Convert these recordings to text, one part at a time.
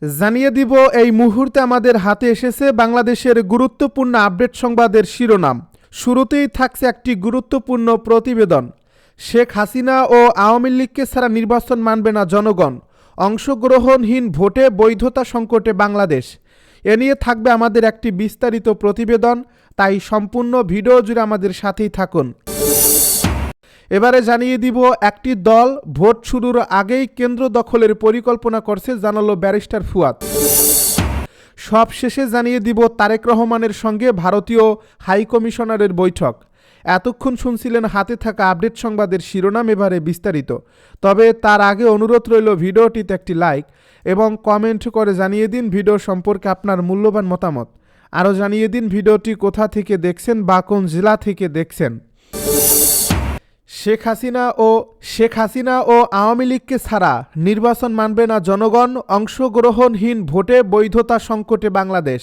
জানিয়ে দিব এই মুহূর্তে আমাদের হাতে এসেছে বাংলাদেশের গুরুত্বপূর্ণ আপডেট সংবাদের শিরোনাম। শুরুতেই থাকছে একটি গুরুত্বপূর্ণ প্রতিবেদন। শেখ হাসিনা ও আওয়ামী লীগকে ছাড়া নির্বাচন মানবে না জনগণ, অংশগ্রহণহীন ভোটে বৈধতা সংকটে বাংলাদেশ। এ নিয়ে থাকবে আমাদের একটি বিস্তারিত প্রতিবেদন, তাই সম্পূর্ণ ভিডিও জুড়ে আমাদের সাথেই থাকুন। এবারে জানিয়ে দিব, একটি দল ভোট শুরুর আগেই কেন্দ্র দখলের পরিকল্পনা করছে, জানালো ব্যারিস্টার ফুয়াদ। সবশেষে জানিয়ে দিব তারেক রহমানের সঙ্গে ভারতীয় হাইকমিশনারের বৈঠক। এতক্ষণ শুনছিলেন হাতে থাকা আপডেট সংবাদের শিরোনাম, এবারে বিস্তারিত। তবে তার আগে অনুরোধ রইল ভিডিওটিতে একটি লাইক এবং কমেন্ট করে জানিয়ে দিন ভিডিও সম্পর্কে আপনার মূল্যবান মতামত। আরও জানিয়ে দিন ভিডিওটি কোথা থেকে দেখছেন বা কোন জেলা থেকে দেখছেন। শেখ হাসিনা ও আওয়ামী লীগকে ছাড়া নির্বাচন মানবে না জনগণ, অংশগ্রহণহীন ভোটে বৈধতা সংকটে বাংলাদেশ।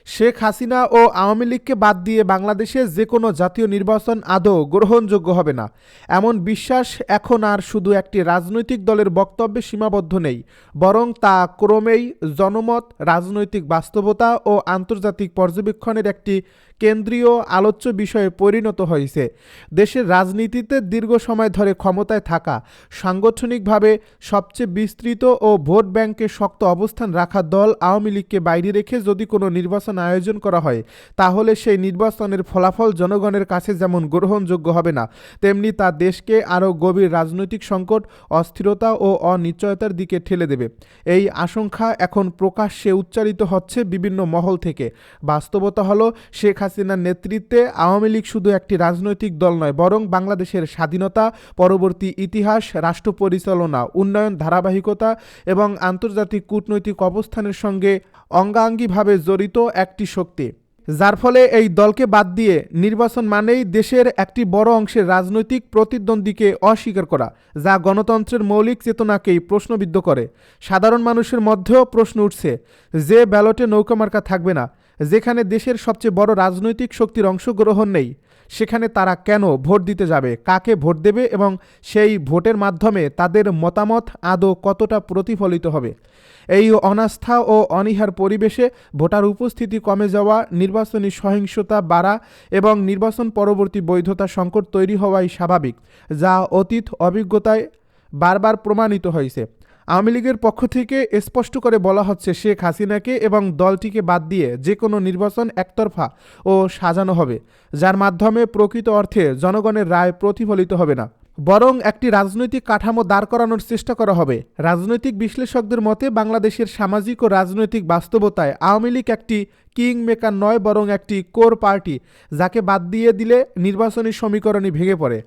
শেখ হাসিনা ও আওয়ামী লীগকে বাদ দিয়ে বাংলাদেশে যে কোনো জাতীয় নির্বাচন আদৌ গ্রহণযোগ্য হবে না, এমন বিশ্বাস এখন আর শুধু একটি রাজনৈতিক দলের বক্তব্যে সীমাবদ্ধ নেই, বরং তা ক্রমেই জনমত, রাজনৈতিক বাস্তবতা ও আন্তর্জাতিক পর্যবেক্ষণের একটি কেন্দ্রীয় আলোচ্য বিষয়ে পরিণত হয়েছে। দেশের রাজনীতিতে দীর্ঘ সময় ধরে ক্ষমতায় থাকা, সাংগঠনিকভাবে সবচেয়ে বিস্তৃত ও ভোট ব্যাংকে শক্ত অবস্থান রাখা দল আওয়ামী লীগকে বাইরে রেখে যদি কোনো নির্বাচন আয়োজন করা হয়, তাহলে সেই নির্বাচনের ফলাফল জনগণের কাছে যেমন গ্রহণযোগ্য হবে না, তেমনি তা দেশকে আরও গভীর রাজনৈতিক সংকট, অস্থিরতা ও অনিশ্চয়তার দিকে ঠেলে দেবে। এই আশঙ্কা এখন প্রকাশ্যে উচ্চারিত হচ্ছে বিভিন্ন মহল থেকে। বাস্তবতা হলো, শেখ হাসিনার নেতৃত্বে আওয়ামী লীগ শুধু একটি রাজনৈতিক দল নয়, বরং বাংলাদেশের স্বাধীনতা, পরবর্তী ইতিহাস, রাষ্ট্র পরিচালনা, উন্নয়ন ধারাবাহিকতা এবং আন্তর্জাতিক কূটনৈতিক অবস্থানের সঙ্গে অঙ্গাঙ্গিভাবে জড়িত একটি শক্তি। যার ফলে এই দলকে বাদ দিয়ে নির্বাচন মানেই দেশের একটি বড় অংশের রাজনৈতিক প্রতিদ্বন্দ্বীকে অস্বীকার করা, যা গণতন্ত্রের মৌলিক চেতনাকেই প্রশ্নবিদ্ধ করে। সাধারণ মানুষের মধ্যেও প্রশ্ন উঠছে, যে ব্যালটে নৌকামার্কা থাকবে না, যেখানে দেশের সবচেয়ে বড় রাজনৈতিক শক্তির অংশগ্রহণ নেই, সেখানে তারা কেন ভোট দিতে যাবে, কাকে ভোট দেবে এবং সেই ভোটের মাধ্যমে তাদের মতামত আদৌ কতটা প্রতিফলিত হবে। এই অনাস্থা ও অনীহার পরিবেশে ভোটার উপস্থিতি কমে যাওয়া, নির্বাচনী সহিংসতা বাড়া এবং নির্বাচন পরবর্তী বৈধতা সংকট তৈরি হওয়াই স্বাভাবিক, যা অতীত অভিজ্ঞতায় বারবার প্রমাণিত হয়েছে। আওয়ামী লীগের পক্ষ থেকে স্পষ্ট করে বলা হচ্ছে, শেখ হাসিনাকে এবং দলটিকে বাদ দিয়ে যে কোনো নির্বাচন একতরফা ও সাজানো হবে, যার মাধ্যমে প্রকৃত অর্থে জনগণের রায় প্রতিফলিত হবে না, বরং একটি রাজনৈতিক কাঠামো দাঁড় করানোর চেষ্টা করা হবে। রাজনৈতিক বিশ্লেষকদের মতে, বাংলাদেশের সামাজিক ও রাজনৈতিক বাস্তবতায় আওয়ামী লীগ একটি কিং মেকার নয়, বরং একটি কোর পার্টি, যাকে বাদ দিয়ে দিলে নির্বাচনী সমীকরণই ভেঙে পড়ে।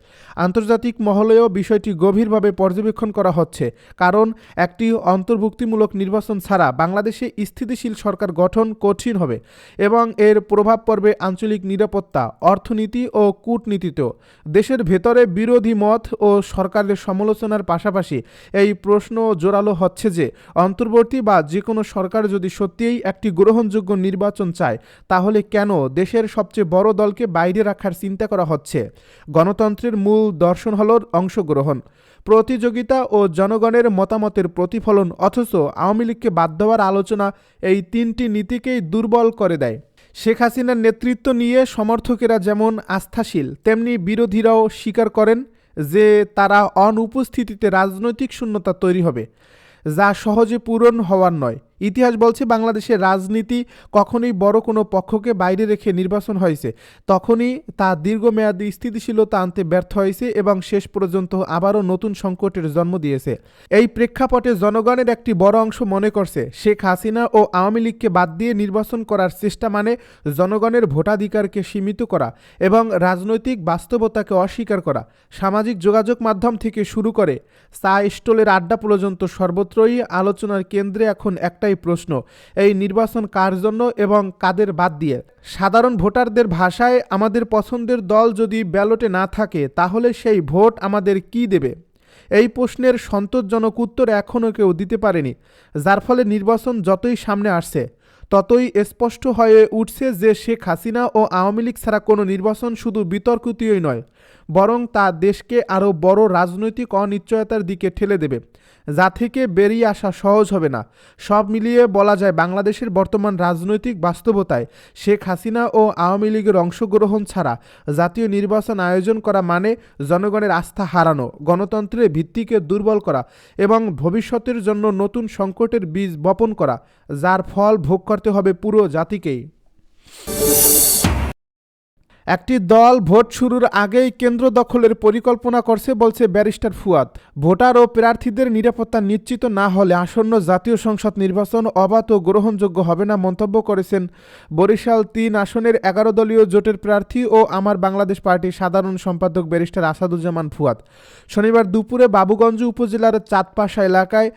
আন্তর্জাতিক মহলেও বিষয়টি গভীরভাবে পর্যবেক্ষণ করা হচ্ছে, কারণ একটি অন্তর্ভুক্তিমূলক নির্বাচন ছাড়া বাংলাদেশে স্থিতিশীল সরকার গঠন কঠিন হবে এবং এর প্রভাব পড়বে আঞ্চলিক নিরাপত্তা, অর্থনীতি ও কূটনীতিতেও। দেশের ভেতরে বিরোধী মত ও সরকারের সমালোচনার পাশাপাশি এই প্রশ্ন জোরালো হচ্ছে যে, অন্তর্বর্তী বা যে কোনো সরকার যদি সত্যিই একটি গ্রহণযোগ্য নির্বাচন চায়, তাহলে কেন দেশের সবচেয়ে বড় দলকে বাইরে রাখার চিন্তা করা হচ্ছে? গণতন্ত্রের মূল দর্শন হল অংশগ্রহণ, প্রতিযোগিতা ও জনগণের মতামতের প্রতিফলন, অথচ আওয়ামী লীগকে বাদ দেওয়ার আলোচনা এই তিনটি নীতিকেই দুর্বল করে দেয়। শেখ হাসিনার নেতৃত্ব নিয়ে সমর্থকেরা যেমন আস্থাশীল, তেমনি বিরোধীরাও স্বীকার করেন যে তারা অনুপস্থিতিতে রাজনৈতিক শূন্যতা তৈরি হবে, যা সহজে পূরণ হওয়ার নয়। ইতিহাস বলছে, বাংলাদেশের রাজনীতি কখনোই বড় কোনো পক্ষকে বাইরে রেখে নির্বাচন হয়েছে, তখনই তা দীর্ঘমেয়াদী স্থিতিশীলতা আনতে ব্যর্থ হয়েছে এবং শেষ পর্যন্ত আবারও নতুন সংকটের জন্ম দিয়েছে। এই প্রেক্ষাপটে জনগণের একটি বড় অংশ মনে করছে, শেখ হাসিনা ও আওয়ামী লীগকে বাদ দিয়ে নির্বাচন করার চেষ্টা মানে জনগণের ভোটাধিকারকে সীমিত করা এবং রাজনৈতিক বাস্তবতাকে অস্বীকার করা। সামাজিক যোগাযোগ মাধ্যম থেকে শুরু করে চা স্টলের আড্ডা পর্যন্ত সর্বত্রই আলোচনার কেন্দ্রে এখন একটাই প্রশ্ন, এই নির্বাচন কার জন্য এবং কাদের বাদ দিয়ে? সাধারণ ভোটারদের ভাষায়, আমাদের পছন্দের দল যদি ব্যালটে না থাকে, তাহলে সেই ভোট আমাদের কি দেবে? এই প্রশ্নের সন্তোষজনক উত্তর এখনও কেউ দিতে পারেনি, যার ফলে নির্বাচন যতই সামনে আসছে, ততই স্পষ্ট হয়ে উঠছে যে শেখ হাসিনা ও আওয়ামী লীগ ছাড়া কোনো নির্বাচন শুধু বিতর্কিতই নয়, বরং তা দেশকে আরও বড় রাজনৈতিক অনিশ্চয়তার দিকে ঠেলে দেবে। যা থেকে বেরিয়ে আসা সহজ হবে না। সব মিলিয়ে বলা যায় বাংলাদেশের বর্তমান রাজনৈতিক বাস্তবতায় শেখ হাসিনা ও আওয়ামী লীগের অংশগ্রহণ ছাড়া জাতীয় নির্বাচন আয়োজন করা মানে জনগণের আস্থা হারানো, গণতন্ত্রের ভিত্তিকে দুর্বল করা এবং ভবিষ্যতের জন্য নতুন সংকটের বীজ বপন করা, যার ফল ভোগ করতে হবে পুরো জাতিকেই। একটি দল ভোট শুরুর আগেই কেন্দ্র দখলের পরিকল্পনা করছে বলছে ব্যারিস্টার ফুয়াদ। ভোটার ও প্রার্থীদের নিরাপত্তা নিশ্চিত না হলে আসন্ন জাতীয় সংসদ নির্বাচন অবাধ ও গ্রহণযোগ্য হবে না মন্তব্য করেছেন বরিশাল ৩ আসনের ১১ দলীয় জোটের প্রার্থী ও আমার বাংলাদেশ পার্টির সাধারণ সম্পাদক ব্যারিস্টার আসাদুজ্জামান ফুয়াদ। শনিবার দুপুরে বাবুগঞ্জ উপজেলার চাঁদপাশা এলাকায়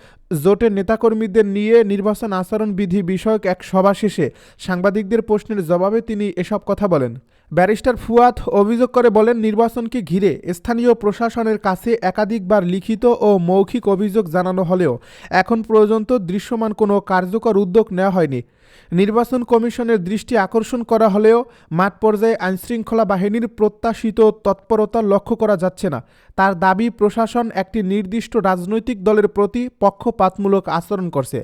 জোটের নেতাকর্মীদের নিয়ে নির্বাচন আচরণ বিধি বিষয়ক এক সভা শেষে সাংবাদিকদের প্রশ্নের জবাবে তিনি এসব কথা বলেন। ব্যারিস্টার ফুয়াদ অভিযোগ করে বলেন, নির্বাচনকে ঘিরে স্থানীয় প্রশাসনের কাছে একাধিকবার লিখিত ও মৌখিক অভিযোগ জানানো হলেও এখন পর্যন্ত দৃশ্যমান কোনো কার্যকর উদ্যোগ নেওয়া হয়নি। নির্বাচন কমিশনের দৃষ্টি আকর্ষণ করা হলেও মাঠ পর্যায়ে আইনশৃঙ্খলা বাহিনীর প্রত্যাশিত তৎপরতা লক্ষ্য করা যাচ্ছে না। তার দাবি, প্রশাসন একটি নির্দিষ্ট রাজনৈতিক দলের প্রতি পক্ষপাতমূলক আচরণ করছে।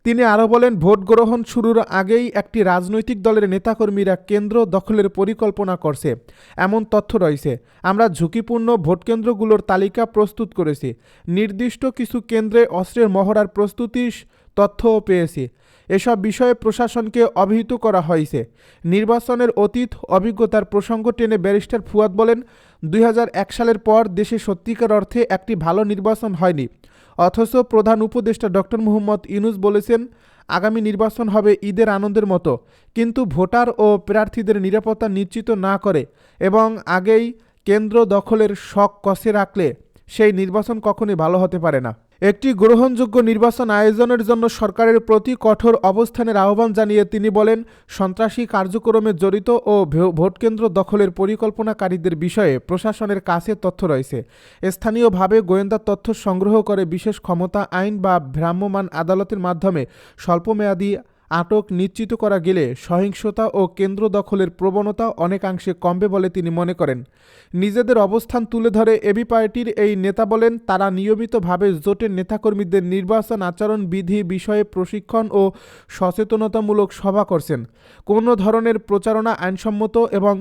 তিনি আরও বলেন, ভোট গ্রহণ শুরুর আগেই একটি রাজনৈতিক দলের নেতাকর্মীরা কেন্দ্র দখলের পরিকল্পনা করছে এমন তথ্য রয়েছে। আমরা ঝুঁকিপূর্ণ ভোটকেন্দ্রগুলোর তালিকা প্রস্তুত করেছি। নির্দিষ্ট কিছু কেন্দ্রে অস্ত্রের মহড়ার প্রস্তুতির তথ্যও পেয়েছি। এসব বিষয়ে প্রশাসনকে অবহিত করা হয়েছে। নির্বাচনের অতীত অভিজ্ঞতার প্রসঙ্গ টেনে ব্যারিস্টার ফুয়াদ বলেন, ২০০১ সালের পর দেশে সত্যিকার অর্থে একটি ভালো নির্বাচন হয়নি। অথচ প্রধান উপদেষ্টা ডক্টর মুহাম্মদ ইউনূস বলেছেন, আগামী নির্বাচন হবে ঈদের আনন্দের মতো, কিন্তু ভোটার ও প্রার্থীদের নিরাপত্তা নিশ্চিত না করে এবং আগেই কেন্দ্র দখলের শখ কষে রাখলে সেই নির্বাচন কখনোই ভালো হতে পারে না। একটি গ্রহণযোগ্য নির্বাচন আয়োজনের জন্য সরকারের প্রতি কঠোর অবস্থানের আহ্বান জানিয়ে তিনি বলেন, সন্ত্রাসী কার্যক্রমে জড়িত ও ভোটকেন্দ্র দখলের পরিকল্পনাকারীদের বিষয়ে প্রশাসনের কাছে তথ্য রয়েছে। স্থানীয়ভাবে গোয়েন্দা তথ্য সংগ্রহ করে বিশেষ ক্ষমতা আইন বা ভ্রাম্যমাণ আদালতের মাধ্যমে স্বল্পমেয়াদী আটক নিশ্চিত করা গেলে সহিংসতা ও কেন্দ্র দখলের প্রবণতা অনেকাংশে কমবে বলে তিনি মনে করেন। নিজেদের অবস্থান তুলে ধরে এবি পার্টির এই নেতা বলেন, তারা নিয়মিতভাবে জোটের নেতাকর্মীদের নির্বাচন আচরণ বিধি বিষয়ে প্রশিক্ষণ ও সচেতনতামূলক সভা করছেন। কোনো ধরনের প্রচারণা আইনসম্মত এবং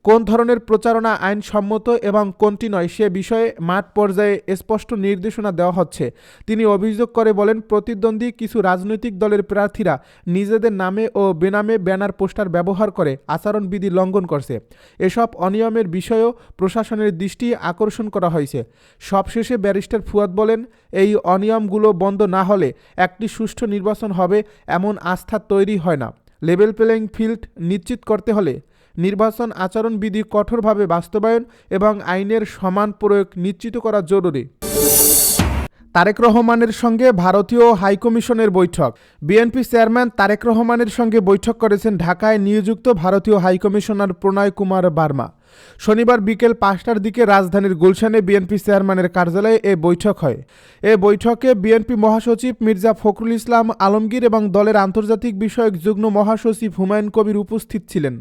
কোন ধরনের প্রচারণা আইনসম্মত এবং কোনটি নয় সে বিষয়ে মাঠ পর্যায়ে স্পষ্ট নির্দেশনা দেওয়া হচ্ছে। তিনি অভিযোগ করে বলেন, প্রতিদ্বন্দ্বী কিছু রাজনৈতিক দলের প্রার্থীরা নিজেদের নামে ও বেনামে ব্যানার পোস্টার ব্যবহার করে আচরণবিধি লঙ্ঘন করছে। এসব অনিয়মের বিষয়েও প্রশাসনের দৃষ্টি আকর্ষণ করা হয়েছে। সবশেষে ব্যারিস্টার ফুয়াদ বলেন, এই অনিয়মগুলো বন্ধ না হলে একটি সুষ্ঠু নির্বাচন হবে এমন আস্থা তৈরি হয় না। লেভেল প্লেইং ফিল্ড নিশ্চিত করতে হলে নির্বাচন আচরণবিধি কঠোরভাবে বাস্তবায়ন এবং আইনের সমান প্রয়োগ নিশ্চিত করা জরুরি। তারেক রহমানের সঙ্গে ভারতীয় হাইকমিশনের বৈঠক। বিএনপি চেয়ারম্যান তারেক রহমানের সঙ্গে বৈঠক করেছেন ঢাকায় নিযুক্ত ভারতীয় হাইকমিশনার প্রণয় কুমার বার্মা। শনিবার বিকেল ৫টার দিকে রাজধানীর গুলশানে বিএনপি চেয়ারম্যানের কার্যালয়ে এ বৈঠক হয়। এ বৈঠকে বিএনপি মহাসচিব মির্জা ফখরুল ইসলাম আলমগীর এবং দলের আন্তর্জাতিক বিষয়ক যুগ্ম মহাসচিব হুমায়ুন কবির উপস্থিত ছিলেন।